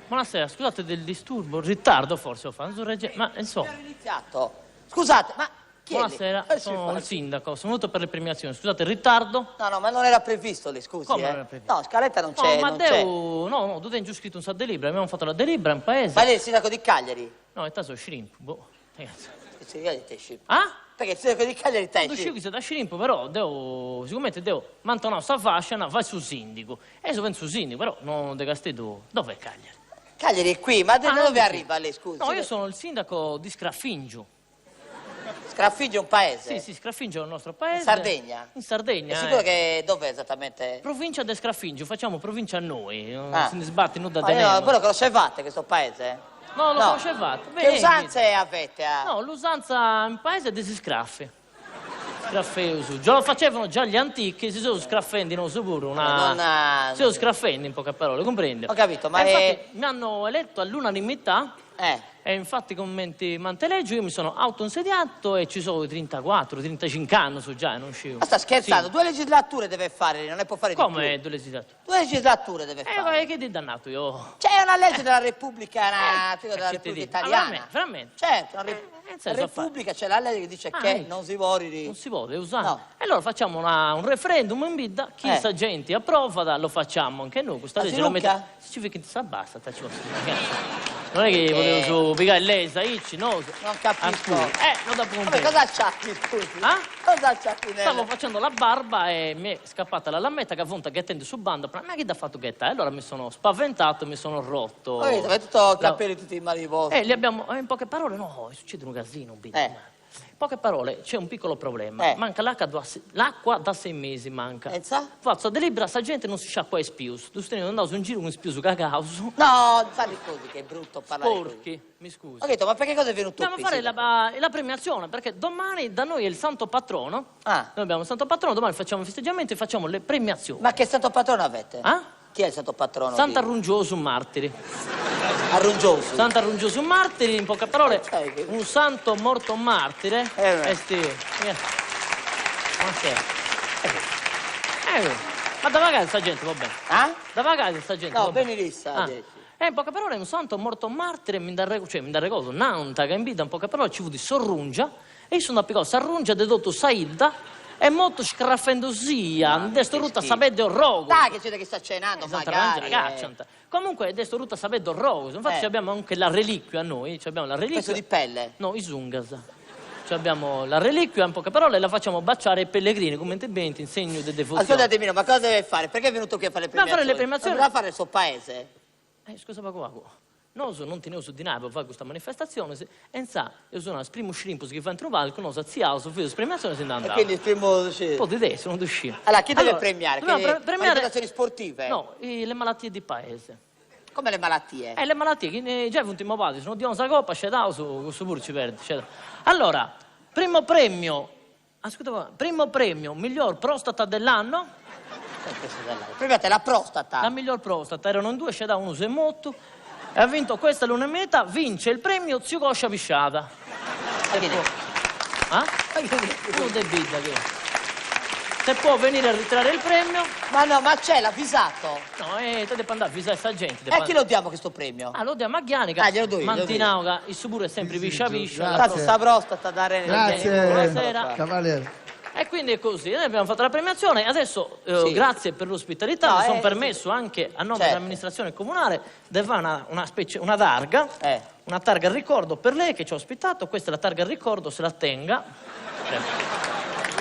Buonasera, scusate del disturbo, ritardo forse ho fatto, ma insomma. Abbiamo iniziato. Scusate, ma chi è lì? Buonasera, sono il sindaco, sono venuto per le premiazioni. Scusate il ritardo? No, ma non era previsto lì, scusi. Come non era previsto? No, scaletta non c'è. No, ma non c'è. no, tu hai giù scritto un sacco di delibera, abbiamo fatto la delibera in paese. Ma lei è il sindaco di Cagliari? No, è taso Shrimp, boh. Ragazzi. Sì, io te scimpo. Ah? Perché il sindaco di Cagliari te Tu scegli da Shrimp, però sicuramente devo mantenere sta fascia, vai sul sindaco. E io vengo sul sindaco, però non de Castedo. Dov'è Cagliari? Cagliari è qui, ma da dove arriva lei, scusi? No, io sono il sindaco di Sgraffingio. Sgraffingio è un paese? Sì, Sgraffingio è il nostro paese. In Sardegna? In Sardegna. È sicuro che dov'è esattamente? Provincia di Sgraffingio, facciamo provincia a noi, non se ne sbatti nulla da Ma tenere. voi lo conoscevate questo paese? No, lo conoscevate. Che usanze avete? No, l'usanza in paese è di si scraffi. Sgraffeuso. Già lo facevano già gli antichi, si sono sgraffendi, non so pure una... Si sono sgraffendi in poche parole, comprendi? Ho capito, ma infatti mi hanno eletto all'unanimità. Eh. E infatti commenti Manteleggio, io mi sono autoinsediato e ci sono 34, 35 anni, so già, non uscivo. Ma sta scherzando? Sì. 2 legislature deve fare, non ne può fare di più. Come 2 legislature? 2 legislature deve fare. Che di dannato io? C'è una legge della Repubblica, della che ti Repubblica dico? Italiana. Veramente? Certo, la senso Repubblica c'è la legge che dice che non si vuole... Non si vuole usare. No. E allora facciamo un referendum in bidda, chi sa gente approva, lo facciamo anche noi. Questa legge la mettiamo. Ci fica si abbassa, non è che volevo su piegare lei, Saici, no? Non capisco. Non da punto. Vabbè, cosa c'hatti, scusi? Ah? Cosa c'atti nella... Stavo facendo la barba e mi è scappata la lametta che avvonta che attende su banda. Ma che ti ha fatto Ghetta? E allora mi sono spaventato, mi sono rotto. Avete tutto i capelli tutti malivosi. Li abbiamo, in poche parole, no, succede un casino, un bidda. In poche parole, c'è un piccolo problema. Manca l'acqua da 6 mesi, manca. Faccio delibera, sta gente non si sciacqua i spius. Tu stai andando in giro con i spius cagauso. No, fai così, che è brutto parlare Porchi, mi scusi. Ho detto, ma perché cosa è venuto qui? Dobbiamo fare la premiazione, perché domani da noi è il santo patrono. Noi abbiamo il santo patrono, domani facciamo i festeggiamenti e facciamo le premiazioni. Ma che santo patrono avete? Chi è il santo patrono? Sant'Arrungioso Martiri. Arrungioso? Sant'Arrungioso Martiri, in poche parole, un santo morto martire. Ma da vagare sta gente, va bene? Da vagare sta gente, no, benissimo. In poche parole è un santo morto martire, mi dà ricordo, Nanta, che in vita in poche parole ci fu di Sorrungia, e io sono appiccato Sarrungia, dedotto Saida, e molto scraffendosia, desto rutta sapete rogo. Dai, che c'è che sta cenando, magari. Comunque, desto rutta sapete rogo. Infatti abbiamo anche la reliquia noi, abbiamo la reliquia. Pezzo di pelle? No, i Zungas. Abbiamo la reliquia, in poche parole, la facciamo baciare ai pellegrini, come interventi, in segno di devozione. Ascoltatemi, ma cosa deve fare? Perché è venuto qui a fare le premiazioni? A fare le premiazioni. Non doveva fare il suo paese? Scusa, Paco. Noi non teniamo su di noi per fare questa manifestazione, e io sono il primo shrimp che fa in trovare, con noi si alza, figlio di premiazione e si andava. E quindi il primo... Un po' di idee, sono usciti. Allora, chi deve premiare? Manifestazioni sportive? No, le malattie di paese. Come le malattie? Le malattie, già ultimo padre, se non diamo una coppa, c'è da su pure ci perde. Allora, primo premio, miglior prostata dell'anno. Premiate la prostata. La miglior prostata, erano 2, c'è da uno si è morto. E ha vinto questa l'unanimità, vince il premio Zio Coscia Pisciata. Uno del bidda che... Se può venire a ritirare il premio... Ma no, ma c'è l'avvisato. No, te devi andare a avvisare sta gente. E a chi lo diamo questo premio? Lo diamo a Ghianica. Glielo do io. Mantinauga, il suo pure è sempre viscia. Tanto sta prostata dare... Grazie, buonasera. Cavaliere. E quindi è così, noi abbiamo fatto la premiazione, adesso grazie per l'ospitalità, mi sono permesso anche a nome dell'amministrazione comunale di fare una targa, una targa al ricordo per lei che ci ha ospitato, questa è la targa al ricordo, se la tenga.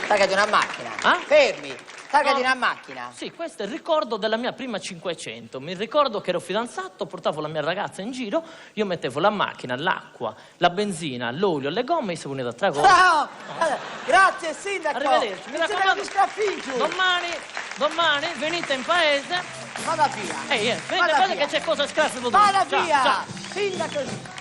Targa di una macchina. Fermi. Targa di una macchina. Sì, questo è il ricordo della mia prima 500. Mi ricordo che ero fidanzato, portavo la mia ragazza in giro, io mettevo la macchina, l'acqua, la benzina, l'olio, le gomme e si uneva tra cose. Grazie sindaco. Arrivederci. Mi raccomando, Sgraffingio. Domani venite in paese. Vada via. Venite che c'è cosa scraffio. Vada via. Sindaco.